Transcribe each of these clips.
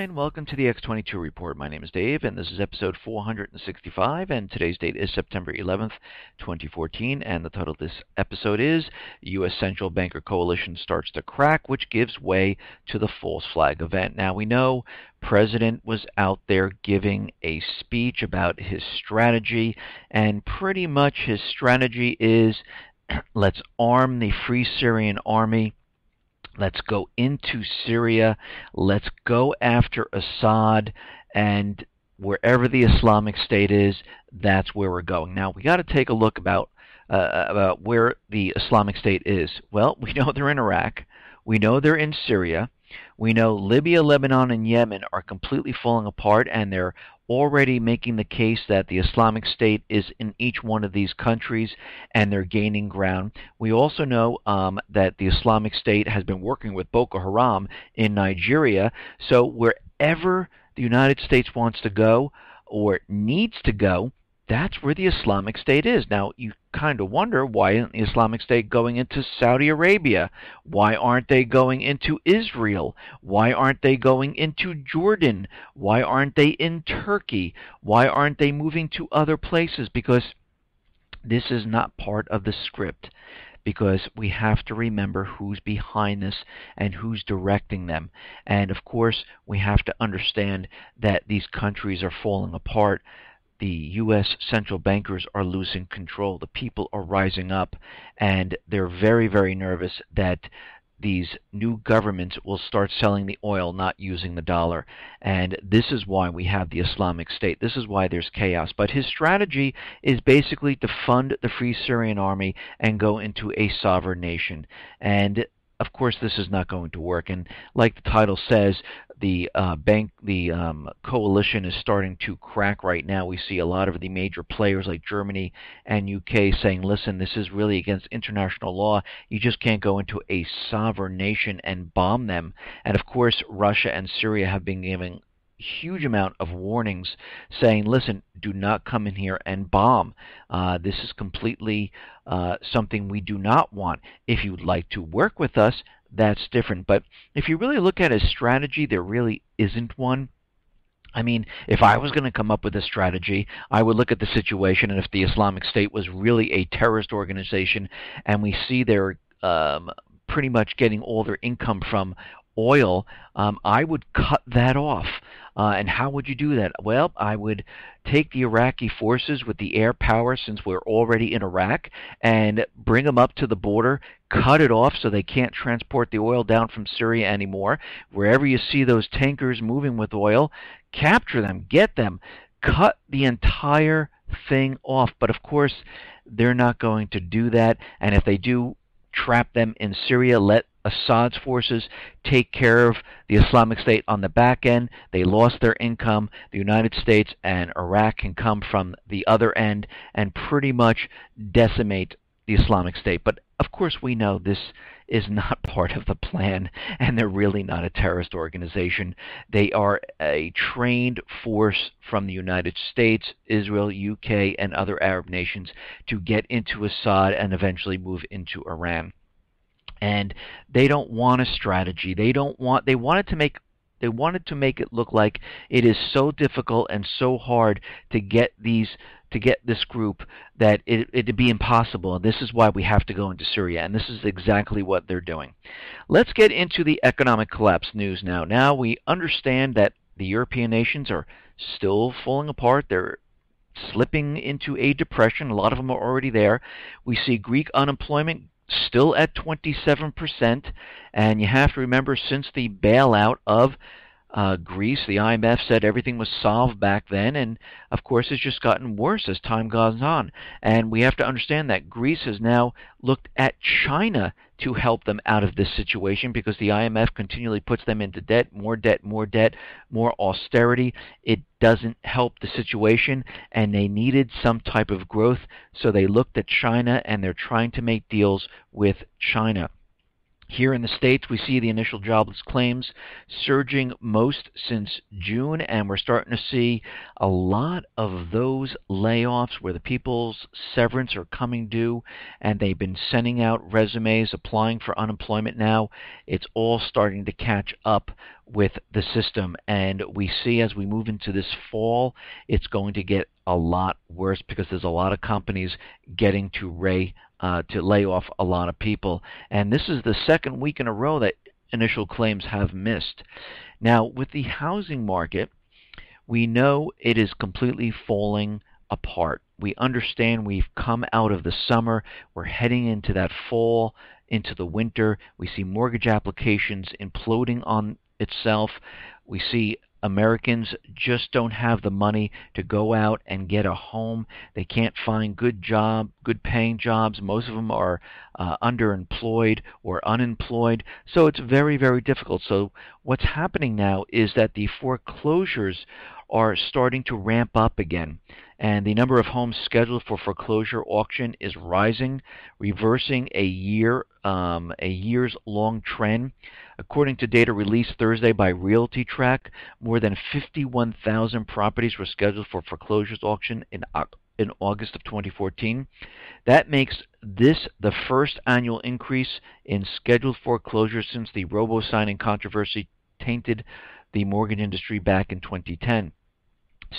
and welcome to the X22 Report. My name is Dave, and this is episode 465, and today's date is September 11th, 2014, and the title of this episode is U.S. Central Banker Coalition Starts to Crack, which gives way to the false flag event. Now, we know President was out there giving a speech about his strategy, and pretty much his strategy is, let's arm the Free Syrian Army. Let's go into Syria. Let's go after Assad, and wherever the Islamic State is, that's where we're going. Now, we got to take a look about where the Islamic State is. Well, we know they're in Iraq. We know they're in Syria. We know Libya, Lebanon, and Yemen are completely falling apart, and they're already making the case that the Islamic State is in each one of these countries, and they're gaining ground. We also know that the Islamic State has been working with Boko Haram in Nigeria. So wherever the United States wants to go or needs to go, that's where the Islamic State is. Now, you kind of wonder, why isn't the Islamic State going into Saudi Arabia? Why aren't they going into Israel? Why aren't they going into Jordan? Why aren't they in Turkey? Why aren't they moving to other places? Because this is not part of the script. Because we have to remember who's behind this and who's directing them. And of course, we have to understand that these countries are falling apart. The U.S. central bankers are losing control. The people are rising up, and they're very, very nervous that these new governments will start selling the oil, not using the dollar. And this is why we have the Islamic State. This is why there's chaos. But his strategy is basically to fund the Free Syrian Army and go into a sovereign nation. And of course, this is not going to work. And like the title says, the coalition is starting to crack right now. We see a lot of the major players like Germany and UK saying, listen, this is really against international law. You just can't go into a sovereign nation and bomb them. And of course, Russia and Syria have been giving huge amount of warnings saying, listen, do not come in here and bomb. This is completely something we do not want. If you'd like to work with us, that's different. But if you really look at his strategy, there really isn't one. I mean, if I was going to come up with a strategy, I would look at the situation, and if the Islamic State was really a terrorist organization, and we see they're pretty much getting all their income from oil, I would cut that off. And how would you do that? Well, I would take the Iraqi forces with the air power, since we're already in Iraq, and bring them up to the border, cut it off so they can't transport the oil down from Syria anymore. Wherever you see those tankers moving with oil, capture them, get them, cut the entire thing off. But of course, they're not going to do that. And if they do trap them in Syria, let Assad's forces take care of the Islamic State on the back end. They lost their income. The United States and Iraq can come from the other end and pretty much decimate the Islamic State. But of course, we know this is not part of the plan, and they're really not a terrorist organization. They are a trained force from the United States, Israel, UK, and other Arab nations to get into Assad and eventually move into Iran. And they don't want a strategy. They wanted to make it look like it is so difficult and so hard to get this group that it'd be impossible. And this is why we have to go into Syria. And this is exactly what they're doing. Let's get into the economic collapse news now. Now we understand that the European nations are still falling apart. They're slipping into a depression. A lot of them are already there. We see Greek unemployment still at 27%, and you have to remember, since the bailout of Greece, the IMF said everything was solved back then, and of course it's just gotten worse as time goes on. And we have to understand that Greece has now looked at China to help them out of this situation, because the IMF continually puts them into debt, more debt, more debt, more austerity. It doesn't help the situation, and they needed some type of growth, so they looked at China, and they're trying to make deals with China. Here in the States, we see the initial jobless claims surging most since June, and we're starting to see a lot of those layoffs where the people's severance are coming due, and they've been sending out resumes, applying for unemployment now. It's all starting to catch up with the system, and we see as we move into this fall, it's going to get a lot worse because there's a lot of companies getting to lay off a lot of people. And this is the second week in a row that initial claims have missed. Now, with the housing market, we know it is completely falling apart. We understand we've come out of the summer. We're heading into that fall, into the winter. We see mortgage applications imploding on itself. We see Americans just don't have the money to go out and get a home. They can't find good paying jobs. Most of them are underemployed or unemployed. So it's very, very difficult. So what's happening now is that the foreclosures are starting to ramp up again. And the number of homes scheduled for foreclosure auction is rising, reversing a year's long trend. According to data released Thursday by RealtyTrack, more than 51,000 properties were scheduled for foreclosures auction in August of 2014. That makes this the first annual increase in scheduled foreclosures since the robo-signing controversy tainted the mortgage industry back in 2010.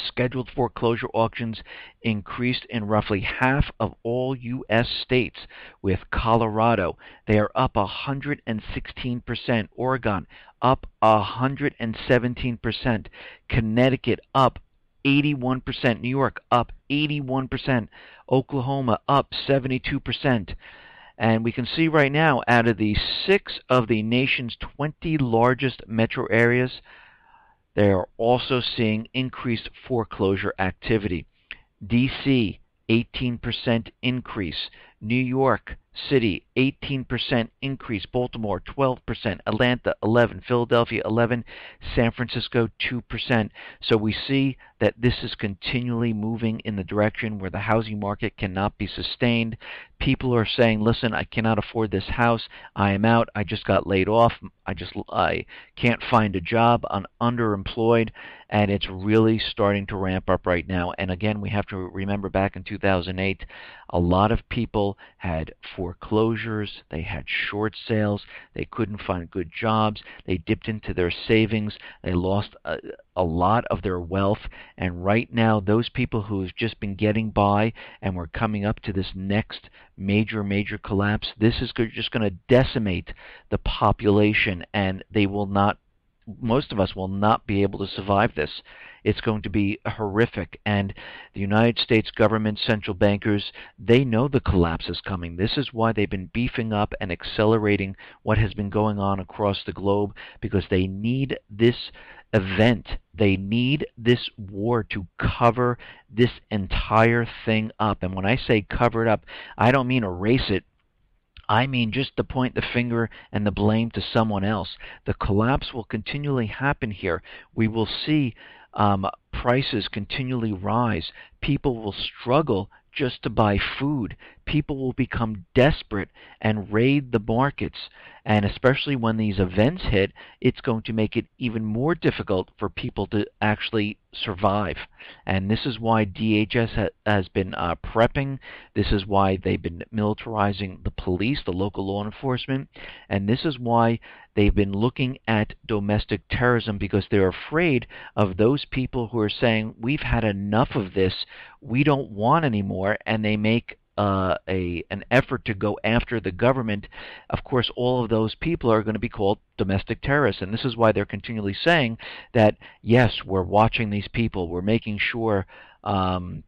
Scheduled foreclosure auctions increased in roughly half of all U.S. states, with Colorado, they are up 116%, Oregon up 117%, Connecticut up 81%, New York up 81%, Oklahoma up 72%. And we can see right now, out of the 6 of the nation's 20 largest metro areas, they are also seeing increased foreclosure activity. D.C., 18% increase. New York City, 18% increase. Baltimore, 12%. Atlanta, 11%. Philadelphia, 11%. San Francisco, 2%. So we see that this is continually moving in the direction where the housing market cannot be sustained. People are saying, listen, I cannot afford this house. I am out. I just got laid off. I can't find a job. I'm underemployed. And it's really starting to ramp up right now. And again, we have to remember back in 2008, a lot of people had foreclosures, they had short sales, they couldn't find good jobs, they dipped into their savings, they lost a lot of their wealth. And right now, those people who have just been getting by and we're coming up to this next major collapse, this is just going to decimate the population, and most of us will not be able to survive this. It's going to be horrific. And the United States government, central bankers, they know the collapse is coming. This is why they've been beefing up and accelerating what has been going on across the globe, because they need this event. They need this war to cover this entire thing up. And when I say cover it up, I don't mean erase it. I mean just to point the finger and the blame to someone else. The collapse will continually happen here. We will see prices continually rise. People will struggle just to buy food. People will become desperate and raid the markets. And especially when these events hit, it's going to make it even more difficult for people to actually survive. And this is why DHS has been prepping. This is why they've been militarizing the police, the local law enforcement. And this is why they've been looking at domestic terrorism, because they're afraid of those people who are saying, we've had enough of this, we don't want anymore, and they make an effort to go after the government. Of course, all of those people are going to be called domestic terrorists, and this is why they're continually saying that, yes, we're watching these people, we're making sure that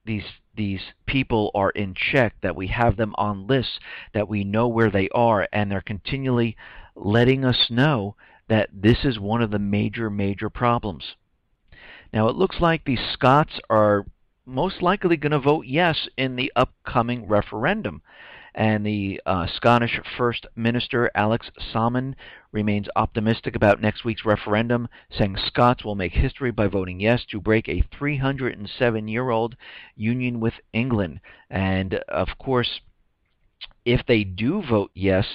these people are in check, that we have them on lists, that we know where they are, and they're continually letting us know that this is one of the major problems. Now, it looks like the Scots are most likely going to vote yes in the upcoming referendum. And the Scottish First Minister, Alex Salmond, remains optimistic about next week's referendum, saying Scots will make history by voting yes to break a 307-year-old union with England. And, of course, If they do vote yes,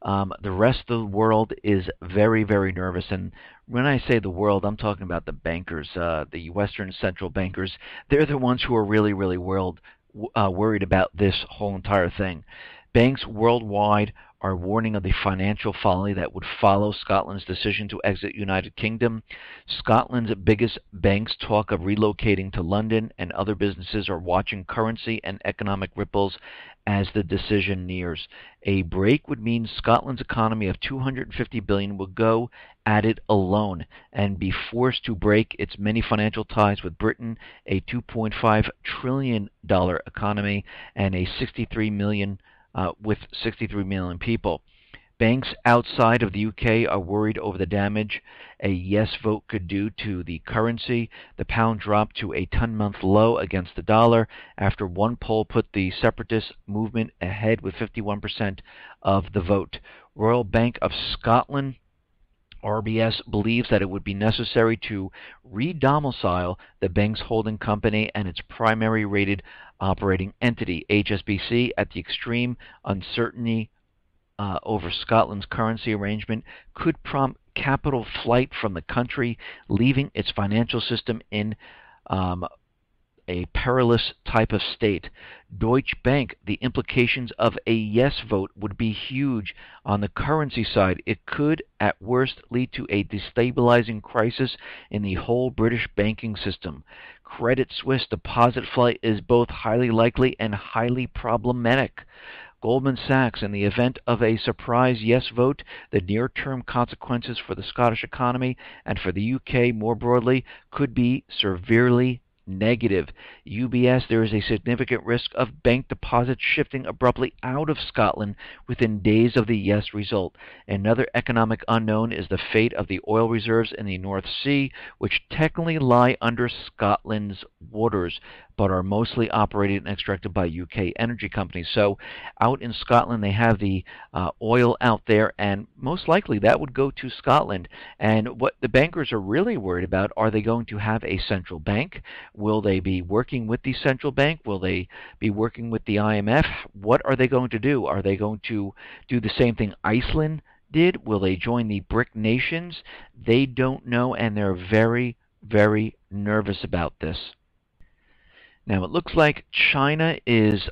the rest of the world is very, very nervous. And when I say the world, I'm talking about the bankers, the Western central bankers. They're the ones who are really, really worried about this whole entire thing. Banks worldwide are warning of the financial folly that would follow Scotland's decision to exit United Kingdom. Scotland's biggest banks talk of relocating to London, and other businesses are watching currency and economic ripples as the decision nears. A break would mean Scotland's economy of $250 billion would go at it alone and be forced to break its many financial ties with Britain, a $2.5 trillion economy, and a 63 million with 63 million people. Banks outside of the UK are worried over the damage a yes vote could do to the currency. The pound dropped to a 10-month low against the dollar after one poll put the separatist movement ahead with 51% of the vote. Royal Bank of Scotland RBS believes that it would be necessary to re-domicile the bank's holding company and its primary rated operating entity, HSBC, at the extreme. Uncertainty over Scotland's currency arrangement could prompt capital flight from the country, leaving its financial system in a perilous type of state. Deutsche Bank, the implications of a yes vote would be huge. On the currency side, it could at worst lead to a destabilizing crisis in the whole British banking system. Credit Suisse deposit flight is both highly likely and highly problematic. Goldman Sachs, in the event of a surprise yes vote, the near-term consequences for the Scottish economy and for the UK more broadly could be severely negative. UBS, there is a significant risk of bank deposits shifting abruptly out of Scotland within days of the yes result. Another economic unknown is the fate of the oil reserves in the North Sea, which technically lie under Scotland's waters, but are mostly operated and extracted by UK energy companies. So out in Scotland, they have the oil out there, and most likely that would go to Scotland. And what the bankers are really worried about, are they going to have a central bank? Will they be working with the central bank? Will they be working with the IMF? What are they going to do? Are they going to do the same thing Iceland did? Will they join the BRIC nations? They don't know, and they're very, very nervous about this. Now, it looks like China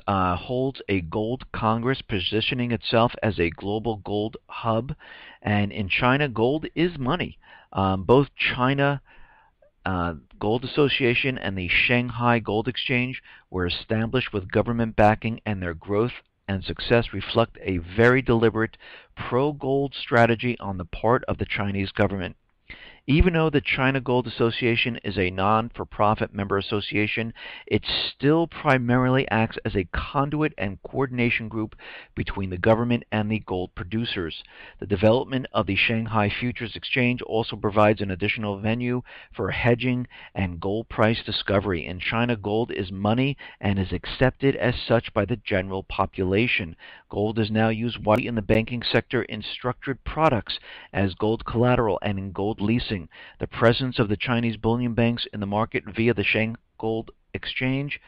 holds a gold congress, positioning itself as a global gold hub. And in China, gold is money. Both China Gold Association and the Shanghai Gold Exchange were established with government backing, and their growth and success reflect a very deliberate pro-gold strategy on the part of the Chinese government. Even though the China Gold Association is a non-for-profit member association, it still primarily acts as a conduit and coordination group between the government and the gold producers. The development of the Shanghai Futures Exchange also provides an additional venue for hedging and gold price discovery. In China, gold is money and is accepted as such by the general population. Gold is now used widely in the banking sector in structured products as gold collateral and in gold leasing. The presence of the Chinese bullion banks in the market via the Shanghai Gold Exchange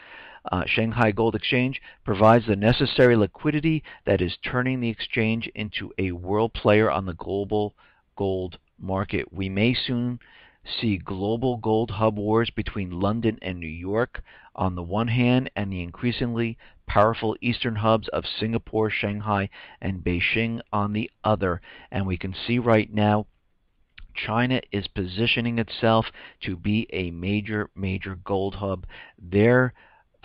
provides the necessary liquidity that is turning the exchange into a world player on the global gold market. We may soon see global gold hub wars between London and New York on the one hand, and the increasingly powerful eastern hubs of Singapore, Shanghai, and Beijing on the other. And we can see right now China is positioning itself to be a major, major gold hub. Their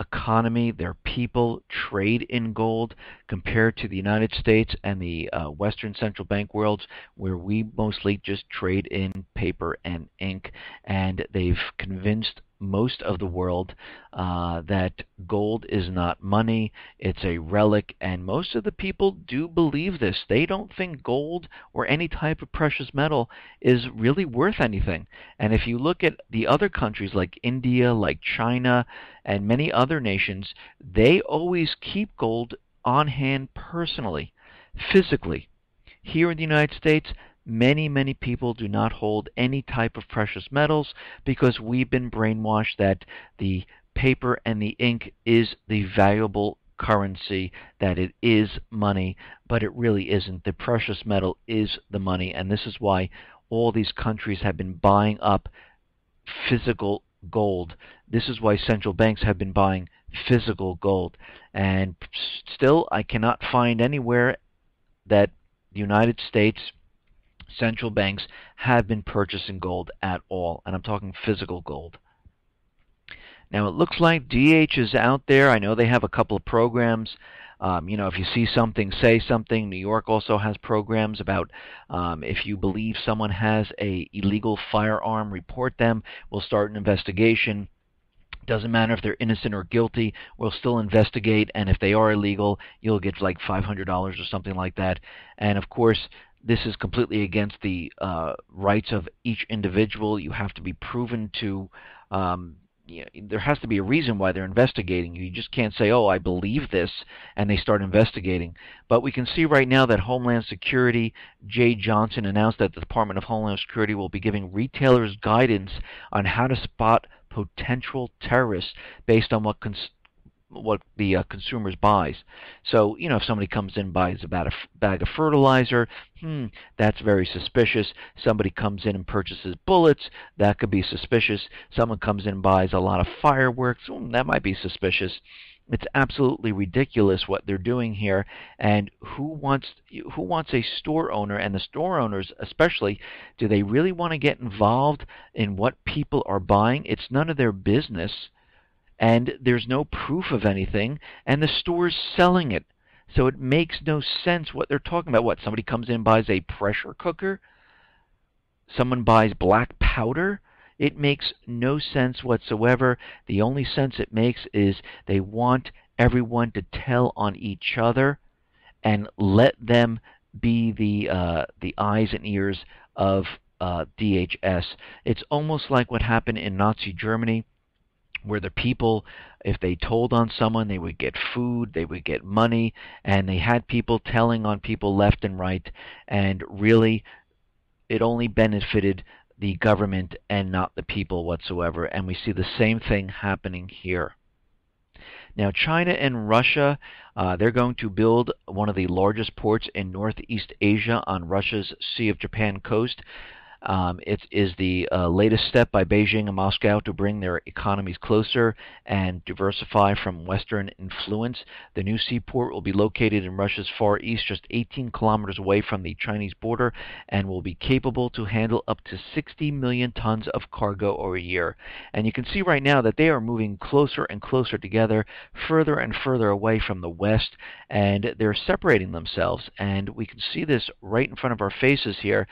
economy, their people trade in gold compared to the United States and the Western central bank worlds, where we mostly just trade in paper and ink. And they've convinced most of the world that gold is not money, it's a relic, and most of the people do believe this. They don't think gold or any type of precious metal is really worth anything. And if you look at the other countries like India, like China, and many other nations, they always keep gold on hand personally, physically. Here in the United States, many, many people do not hold any type of precious metals because we've been brainwashed that the paper and the ink is the valuable currency, that it is money, but it really isn't. The precious metal is the money, and this is why all these countries have been buying up physical gold. This is why central banks have been buying physical gold. And still, I cannot find anywhere that the United States central banks have been purchasing gold at all. And I'm talking physical gold. Now, it looks like DH is out there. I know they have a couple of programs. If you see something, say something. New York also has programs about if you believe someone has an illegal firearm, report them. We'll start an investigation. Doesn't matter if they're innocent or guilty, we'll still investigate, and if they are illegal, you'll get like $500 or something like that. And of course, this is completely against the rights of each individual. You have to be proven to there has to be a reason why they're investigating. You just can't say, oh, I believe this, and they start investigating. But we can see right now that Homeland Security, Jay Johnson, announced that the Department of Homeland Security will be giving retailers guidance on how to spot potential terrorists based on what the consumers buys. So, if somebody comes in and buys a bag of fertilizer, that's very suspicious. Somebody comes in and purchases bullets, that could be suspicious. Someone comes in and buys a lot of fireworks, that might be suspicious. It's absolutely ridiculous what they're doing here. And who wants a store owner, and the store owners especially, do they really want to get involved in what people are buying? It's none of their business. And there's no proof of anything, and the store's selling it. So it makes no sense what they're talking about. What, somebody comes in and buys a pressure cooker? Someone buys black powder? It makes no sense whatsoever. The only sense it makes is they want everyone to tell on each other and let them be the eyes and ears of DHS. It's almost like what happened in Nazi Germany, where the people, if they told on someone, they would get food, they would get money, and they had people telling on people left and right, and really it only benefited the government and not the people whatsoever. And we see the same thing happening here. Now, China and Russia, they're going to build one of the largest ports in Northeast Asia on Russia's Sea of Japan coast. It is the latest step by Beijing and Moscow to bring their economies closer and diversify from Western influence. The new seaport will be located in Russia's Far East, just 18 kilometers away from the Chinese border, and will be capable to handle up to 60 million tons of cargo a year. And you can see right now that they are moving closer and closer together, further and further away from the West, and they're separating themselves. And we can see this right in front of our faces here,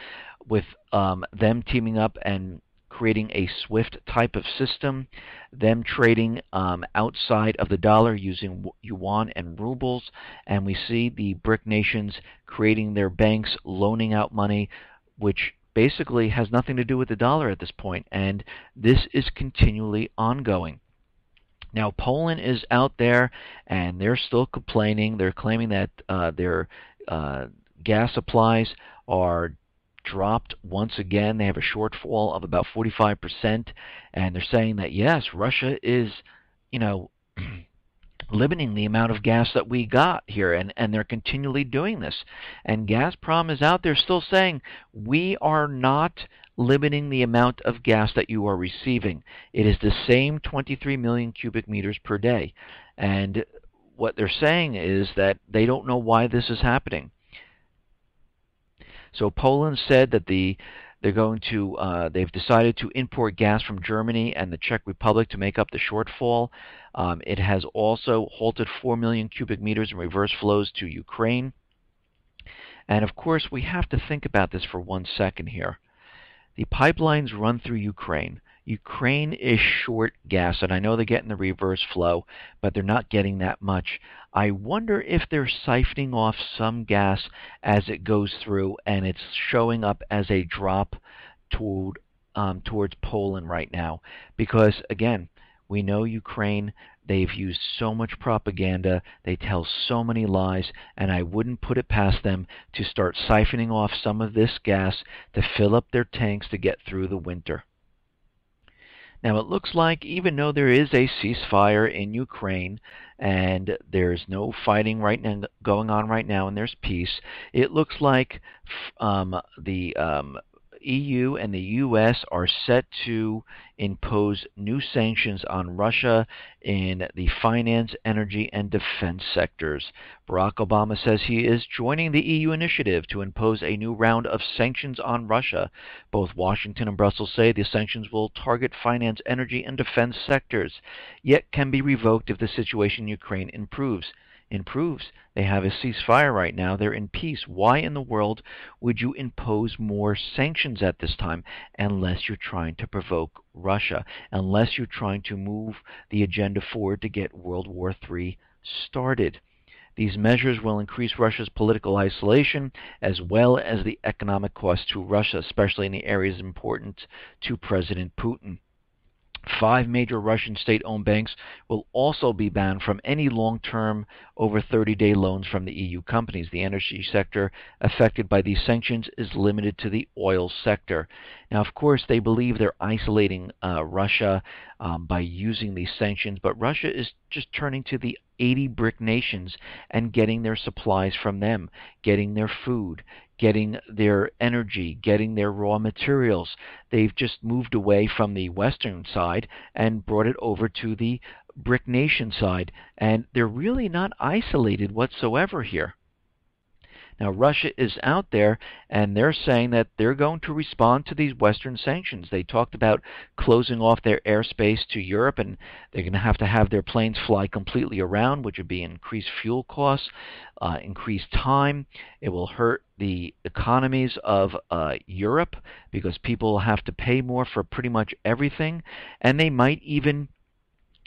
with them teaming up and creating a SWIFT type of system, them trading outside of the dollar using yuan and rubles, and we see the BRIC nations creating their banks, loaning out money, which basically has nothing to do with the dollar at this point, and this is continually ongoing. Now, Poland is out there, and they're still complaining. They're claiming that their gas supplies are dropped once again. They have a shortfall of about 45%, and they're saying that yes, Russia is, limiting the amount of gas that we got here, and they're continually doing this. And Gazprom is out there still saying, we are not limiting the amount of gas that you are receiving. It is the same 23 million cubic meters per day. And what they're saying is that they don't know why this is happening. So Poland said that they're going to they've decided to import gas from Germany and the Czech Republic to make up the shortfall. It has also halted 4 million cubic meters in reverse flows to Ukraine. And of course, we have to think about this for 1 second here. The pipelines run through Ukraine. Ukraine is short gas, and I know they're getting the reverse flow, but they're not getting that much. I wonder if they're siphoning off some gas as it goes through, and it's showing up as a drop towards Poland right now. Because, again, we know Ukraine, they've used so much propaganda, they tell so many lies, and I wouldn't put it past them to start siphoning off some of this gas to fill up their tanks to get through the winter. Now, it looks like even though there is a ceasefire in Ukraine and there's no fighting right now going on right now and there's peace, it looks like the EU and the US are set to impose new sanctions on Russia in the finance, energy, and defense sectors. Barack Obama says he is joining the EU initiative to impose a new round of sanctions on Russia. Both Washington and Brussels say the sanctions will target finance, energy, and defense sectors, yet can be revoked if the situation in Ukraine improves. They have a ceasefire right now. They're in peace. Why in the world would you impose more sanctions at this time unless you're trying to provoke Russia, unless you're trying to move the agenda forward to get World War III started? These measures will increase Russia's political isolation as well as the economic cost to Russia, especially in the areas important to President Putin. 5 major Russian state-owned banks will also be banned from any long-term over 30-day loans from the EU companies. The energy sector affected by these sanctions is limited to the oil sector. Now, of course, they believe they're isolating Russia by using these sanctions, but Russia is just turning to the 80 BRIC nations and getting their supplies from them, getting their food, getting their energy, getting their raw materials. They've just moved away from the Western side and brought it over to the BRIC nation side, and they're really not isolated whatsoever here. Now, Russia is out there, and they're saying that they're going to respond to these Western sanctions. They talked about closing off their airspace to Europe, and they're going to have their planes fly completely around, which would be increased fuel costs, increased time. It will hurt the economies of Europe because people will have to pay more for pretty much everything, and they might even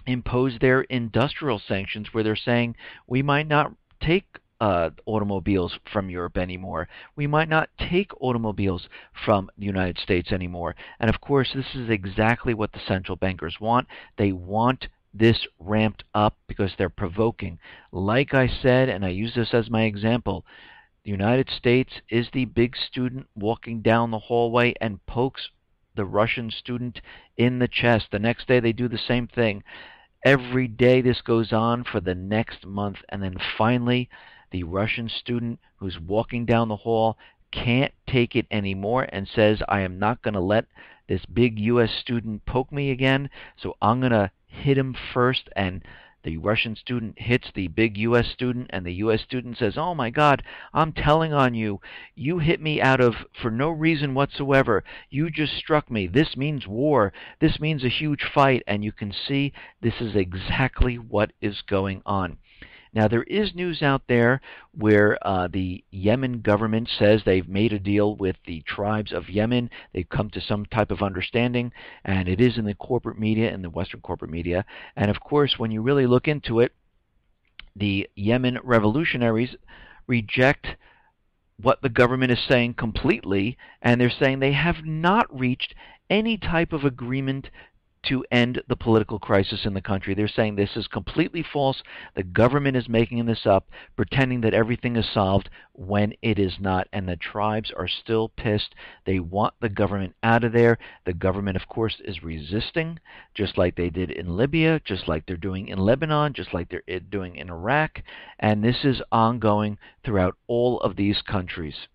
impose their industrial sanctions where they're saying we might not take automobiles from Europe anymore. We might not take automobiles from the United States anymore. And of course, this is exactly what the central bankers want. They want this ramped up because they're provoking. Like I said, and I use this as my example, the United States is the big student walking down the hallway and pokes the Russian student in the chest. The next day they do the same thing. Every day this goes on for the next month, and then finally the Russian student who's walking down the hall can't take it anymore and says, I am not going to let this big U.S. student poke me again, so I'm going to hit him first. And the Russian student hits the big U.S. student, and the U.S. student says, oh my God, I'm telling on you. You hit me for no reason whatsoever. You just struck me. This means war. This means a huge fight. And you can see this is exactly what is going on. Now, there is news out there where the Yemen government says they've made a deal with the tribes of Yemen. They've come to some type of understanding, and it is in the corporate media, in the Western corporate media. And of course, when you really look into it, the Yemen revolutionaries reject what the government is saying completely, and they're saying they have not reached any type of agreement to end the political crisis in the country. They're saying this is completely false. The government is making this up, pretending that everything is solved when it is not, and the tribes are still pissed. They want the government out of there. The government, of course, is resisting, just like they did in Libya, just like they're doing in Lebanon, just like they're doing in Iraq, and this is ongoing throughout all of these countries.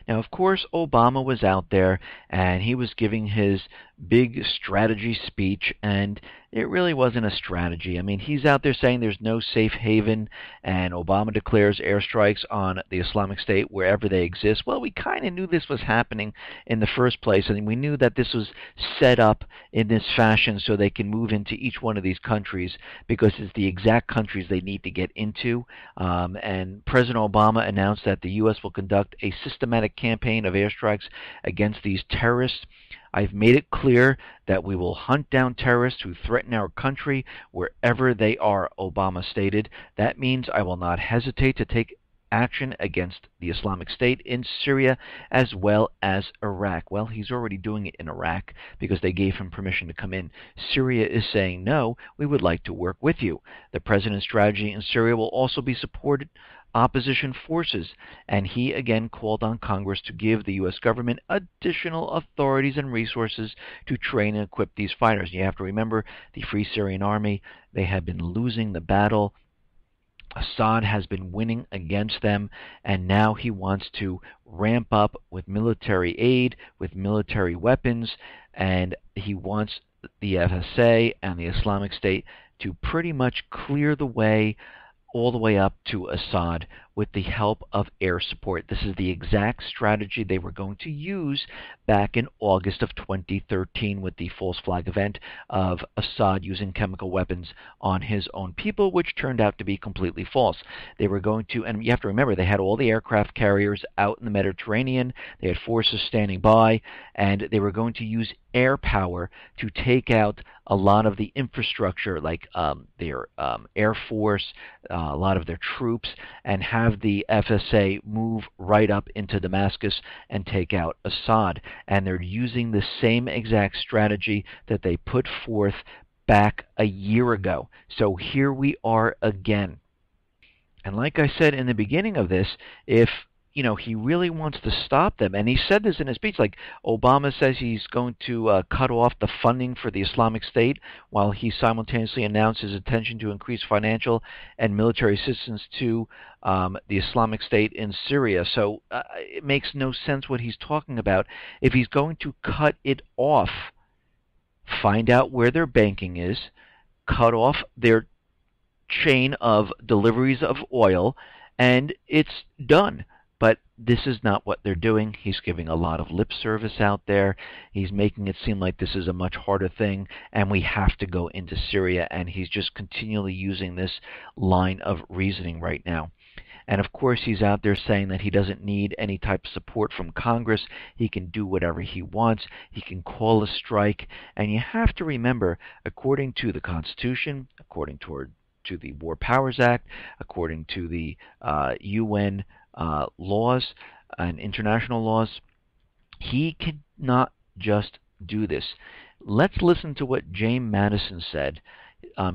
Now, of course, Obama was out there, and he was giving his big strategy speech, and it really wasn't a strategy. I mean, he's out there saying there's no safe haven, and Obama declares airstrikes on the Islamic State wherever they exist. Well, we kind of knew this was happening in the first place, and we knew that this was set up in this fashion so they can move into each one of these countries because it's the exact countries they need to get into. And President Obama announced that the U.S. will conduct a systematic campaign of airstrikes against these terrorists. I've made it clear that we will hunt down terrorists who threaten our country wherever they are, Obama stated. That means I will not hesitate to take action against the Islamic State in Syria as well as Iraq. Well, he's already doing it in Iraq because they gave him permission to come in. Syria is saying, no, we would like to work with you. The president's strategy in Syria will also be supported opposition forces, and he again called on Congress to give the U.S. government additional authorities and resources to train and equip these fighters. You have to remember, the Free Syrian Army, they had been losing the battle. Assad has been winning against them, and now he wants to ramp up with military aid, with military weapons, and he wants the FSA and the Islamic State to pretty much clear the way all the way up to Assad with the help of air support. This is the exact strategy they were going to use back in August of 2013 with the false flag event of Assad using chemical weapons on his own people, which turned out to be completely false. They were going to, and you have to remember, they had all the aircraft carriers out in the Mediterranean, they had forces standing by, and they were going to use air power to take out a lot of the infrastructure, like their Air Force, a lot of their troops, and have the FSA move right up into Damascus and take out Assad. And they're using the same exact strategy that they put forth back a year ago. So here we are again. And like I said in the beginning of this, if he really wants to stop them. And he said this in his speech, like Obama says he's going to cut off the funding for the Islamic State while he simultaneously announced his intention to increase financial and military assistance to the Islamic State in Syria. So it makes no sense what he's talking about. If he's going to cut it off, find out where their banking is, cut off their chain of deliveries of oil, and it's done. But this is not what they're doing. He's giving a lot of lip service out there. He's making it seem like this is a much harder thing, and we have to go into Syria, and he's just continually using this line of reasoning right now. And of course, he's out there saying that he doesn't need any type of support from Congress. He can do whatever he wants. He can call a strike. And you have to remember, according to the Constitution, according to the War Powers Act, according to the UN laws and international laws, he cannot just do this. Let's listen to what James Madison said.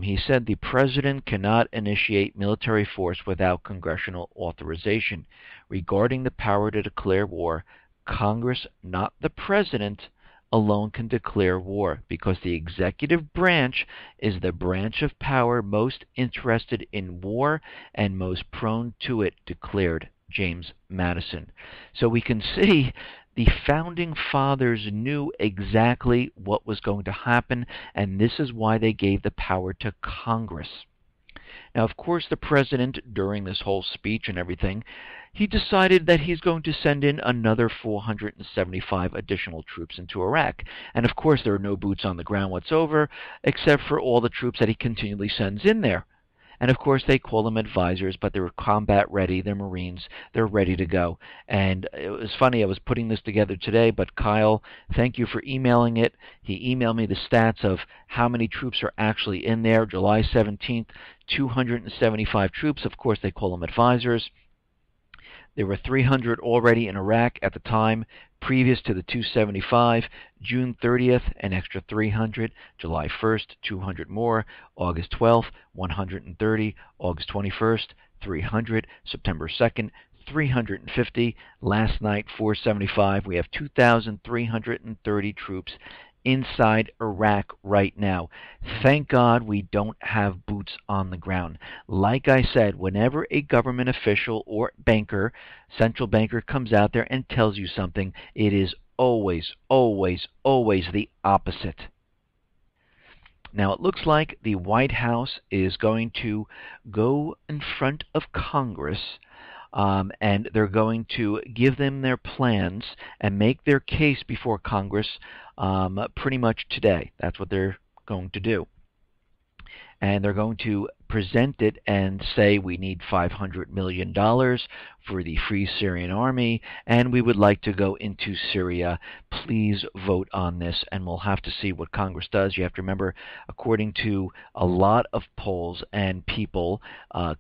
He said the president cannot initiate military force without congressional authorization. Regarding the power to declare war, Congress, not the president, alone can declare war, because the executive branch is the branch of power most interested in war and most prone to it, declared James Madison. So we can see the founding fathers knew exactly what was going to happen, and this is why they gave the power to Congress. Now, of course, the president, during this whole speech and everything, he decided that he's going to send in another 475 additional troops into Iraq. And of course, there are no boots on the ground whatsoever, except for all the troops that he continually sends in there. And of course, they call them advisors, but they're combat ready. They're Marines. They're ready to go. And it was funny, I was putting this together today, but Kyle, thank you for emailing it. He emailed me the stats of how many troops are actually in there. July 17th, 275 troops. Of course, they call them advisors. There were 300 already in Iraq at the time previous to the 275. June 30th, an extra 300. July 1st, 200 more. August 12th, 130. August 21st, 300. September 2nd, 350. Last night, 475. We have 2,330 troops inside Iraq right now. Thank God we don't have boots on the ground. Like I said, whenever a government official or banker, central banker, comes out there and tells you something, it is always, always, always the opposite. Now, it looks like the White House is going to go in front of Congress, and they're going to give them their plans and make their case before Congress pretty much today. That's what they're going to do. And they're going to present it and say we need $500 million for the Free Syrian Army, and we would like to go into Syria. Please vote on this, and we'll have to see what Congress does. You have to remember, according to a lot of polls and people,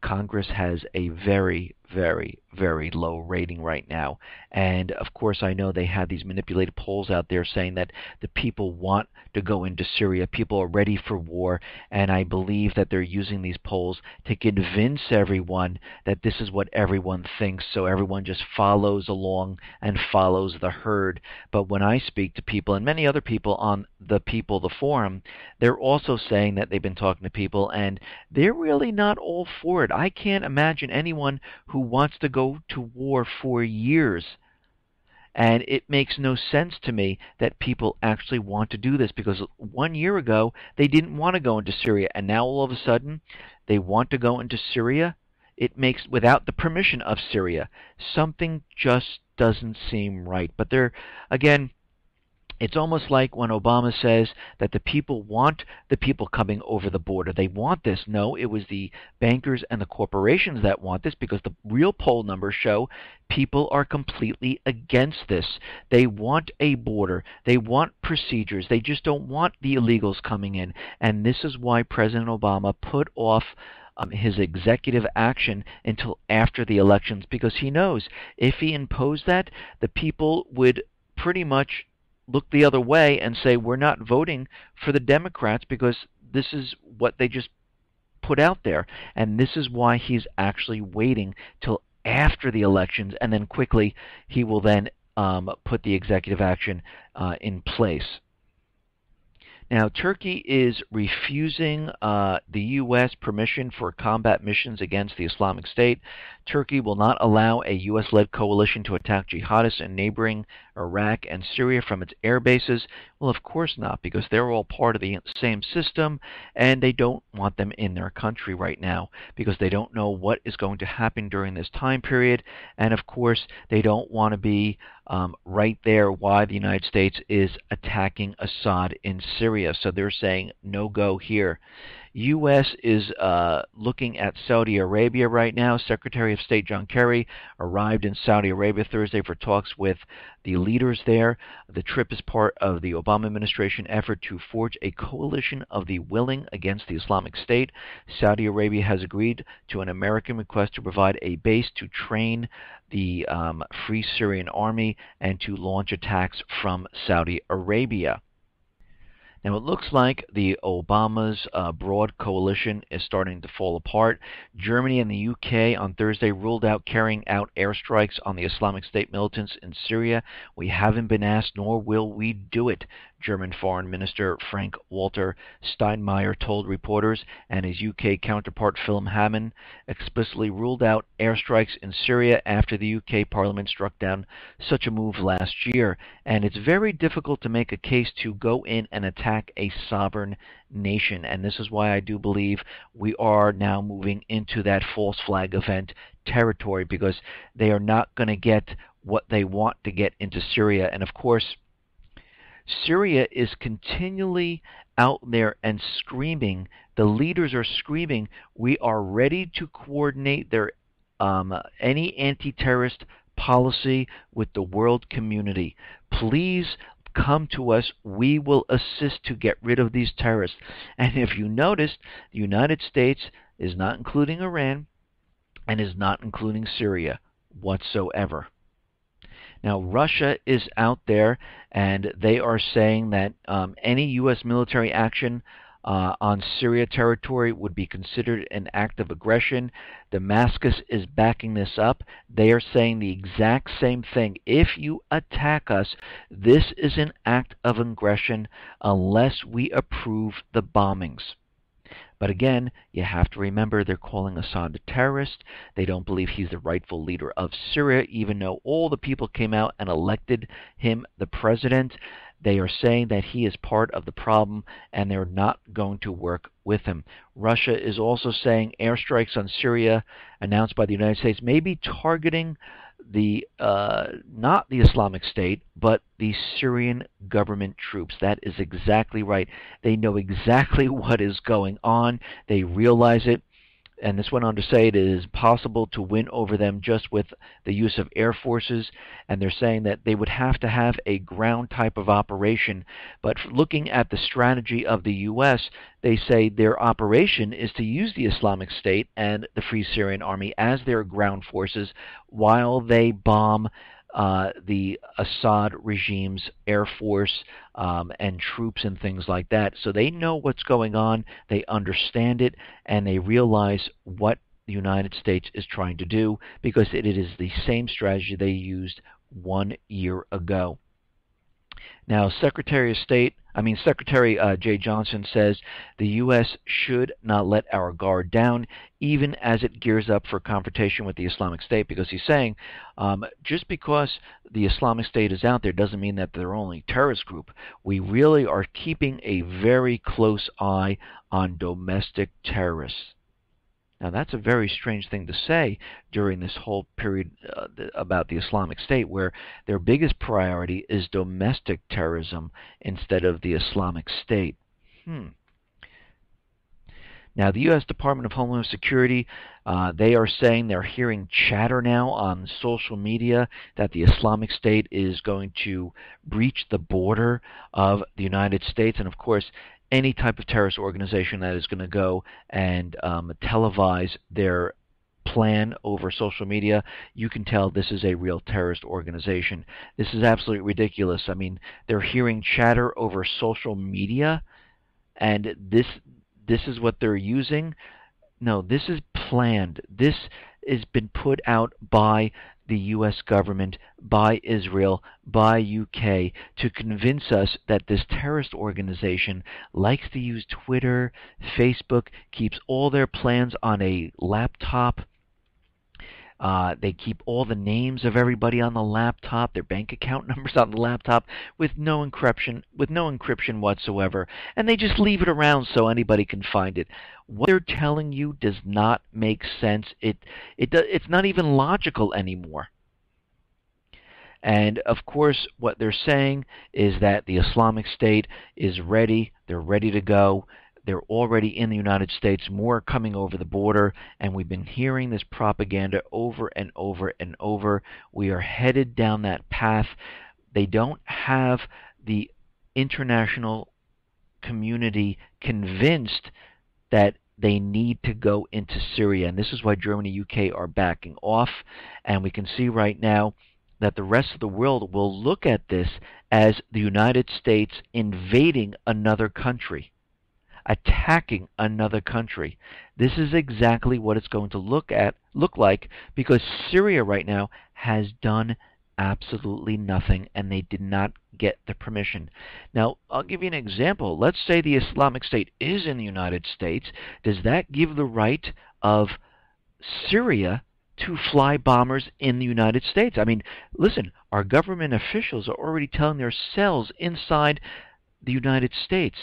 Congress has a very, very, very low rating right now. And of course, I know they have these manipulated polls out there saying that the people want to go into Syria. People are ready for war. And I believe that they're using these polls to convince everyone that this is what everyone thinks. So everyone just follows along and follows the herd. But when I speak to people, and many other people on the forum, they're also saying that they've been talking to people and they're really not all for it. I can't imagine anyone who wants to go to war for years. And it makes no sense to me that people actually want to do this, because 1 year ago they didn't want to go into Syria, and now all of a sudden they want to go into Syria. It makes, without the permission of Syria, something just doesn't seem right. But there, again, it's almost like when Obama says that the people want the people coming over the border. They want this. No, it was the bankers and the corporations that want this, because the real poll numbers show people are completely against this. They want a border. They want procedures. They just don't want the illegals coming in. And this is why President Obama put off his executive action until after the elections, because he knows if he imposed that, the people would pretty much look the other way and say, we're not voting for the Democrats because this is what they just put out there. And this is why he's actually waiting till after the elections, and then quickly he will then put the executive action in place. Now, Turkey is refusing the U.S. permission for combat missions against the Islamic State. Turkey will not allow a U.S.-led coalition to attack jihadists in neighboring Iraq and Syria from its air bases. Well, of course not, because they're all part of the same system, and they don't want them in their country right now because they don't know what is going to happen during this time period. And, of course, they don't want to be right there while the United States is attacking Assad in Syria. So they're saying no go here. U.S. is looking at Saudi Arabia right now. Secretary of State John Kerry arrived in Saudi Arabia Thursday for talks with the leaders there. The trip is part of the Obama administration effort to forge a coalition of the willing against the Islamic State. Saudi Arabia has agreed to an American request to provide a base to train the Free Syrian Army and to launch attacks from Saudi Arabia. Now, it looks like the Obama's broad coalition is starting to fall apart. Germany and the UK on Thursday ruled out carrying out airstrikes on the Islamic State militants in Syria. We haven't been asked, nor will we do it, German Foreign Minister Frank-Walter Steinmeier told reporters, and his UK counterpart Phil Hammond explicitly ruled out airstrikes in Syria after the UK Parliament struck down such a move last year. And it's very difficult to make a case to go in and attack a sovereign nation, and this is why I do believe we are now moving into that false flag event territory, because they are not going to get what they want to get into Syria. And of course, Syria is continually out there and screaming. The leaders are screaming, we are ready to coordinate their any anti-terrorist policy with the world community. Please come to us. We will assist to get rid of these terrorists. And if you noticed, the United States is not including Iran and is not including Syria whatsoever. Now, Russia is out there, and they are saying that any U.S. military action on Syria territory would be considered an act of aggression. Damascus is backing this up. They are saying the exact same thing. If you attack us, this is an act of aggression unless we approve the bombings. But again, you have to remember they're calling Assad a terrorist. They don't believe he's the rightful leader of Syria, even though all the people came out and elected him the president. They are saying that he is part of the problem, and they're not going to work with him. Russia is also saying airstrikes on Syria announced by the United States may be targeting the not the Islamic State, but the Syrian government troops. That is exactly right. They know exactly what is going on. They realize it. And this went on to say it is possible to win over them just with the use of air forces, and they're saying that they would have to have a ground type of operation. But looking at the strategy of the U.S., they say their operation is to use the Islamic State and the Free Syrian Army as their ground forces while they bomb the Assad regime's air force and troops and things like that. So they know what's going on, they understand it, and they realize what the United States is trying to do, because it is the same strategy they used 1 year ago. Now, Secretary Jay Johnson says the U.S. should not let our guard down, even as it gears up for confrontation with the Islamic State, because he's saying just because the Islamic State is out there doesn't mean that they're only a terrorist group. We really are keeping a very close eye on domestic terrorists. Now, that's a very strange thing to say during this whole period about the Islamic State, where their biggest priority is domestic terrorism instead of the Islamic State. Now, the U.S. Department of Homeland Security, they are saying they're hearing chatter now on social media that the Islamic State is going to breach the border of the United States. And, of course, any type of terrorist organization that is going to go and televise their plan over social media, you can tell this is a real terrorist organization. This is absolutely ridiculous. I mean, they're hearing chatter over social media, and this is what they're using. No, this is planned. This has been put out by the U.S. government, by Israel, by UK, to convince us that this terrorist organization likes to use Twitter, Facebook, keeps all their plans on a laptop. They keep all the names of everybody on the laptop, their bank account numbers on the laptop, with no encryption whatsoever, and they just leave it around so anybody can find it. What they're telling you does not make sense. It's not even logical anymore. And of course, what they're saying is that the Islamic State is ready. They're ready to go. They're already in the United States, more coming over the border, and we've been hearing this propaganda over and over and over. We are headed down that path. They don't have the international community convinced that they need to go into Syria, and this is why Germany, UK are backing off, and we can see right now that the rest of the world will look at this as the United States invading another country, attacking another country. This is exactly what it's going to look like, because Syria right now has done absolutely nothing, and they did not get the permission. Now, I'll give you an example. Let's say the Islamic State is in the United States. Does that give the right of Syria to fly bombers in the United States? I mean, listen, our government officials are already telling their cells inside the United States.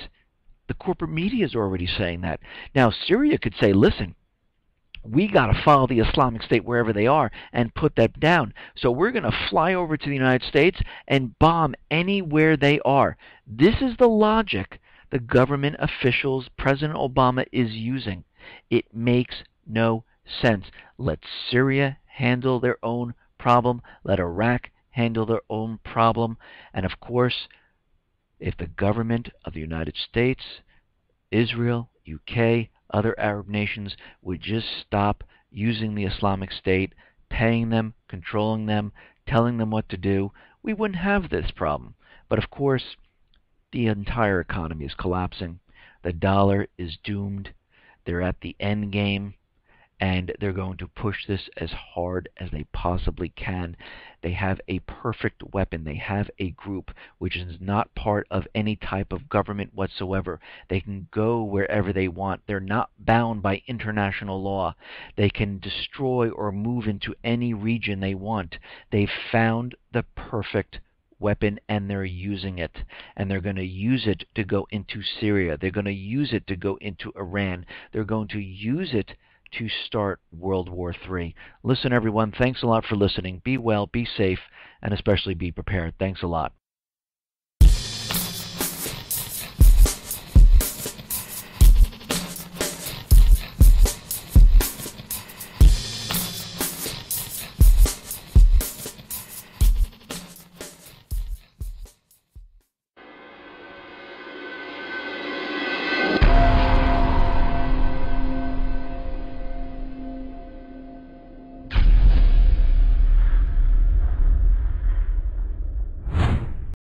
The corporate media is already saying that. Now, Syria could say, listen, we got to follow the Islamic State wherever they are and put that down. So we're going to fly over to the United States and bomb anywhere they are. This is the logic the government officials, President Obama, is using. It makes no sense. Let Syria handle their own problem. Let Iraq handle their own problem. And of course, if the government of the United States, Israel, UK, other Arab nations would just stop using the Islamic State, paying them, controlling them, telling them what to do, we wouldn't have this problem. But of course, the entire economy is collapsing. The dollar is doomed. They're at the end game, and they're going to push this as hard as they possibly can. They have a perfect weapon. They have a group which is not part of any type of government whatsoever. They can go wherever they want. They're not bound by international law. They can destroy or move into any region they want. They've found the perfect weapon, and they're using it. And they're going to use it to go into Syria. They're going to use it to go into Iran. They're going to use it to start World War III. Listen, everyone, thanks a lot for listening. Be well, be safe, and especially be prepared. Thanks a lot.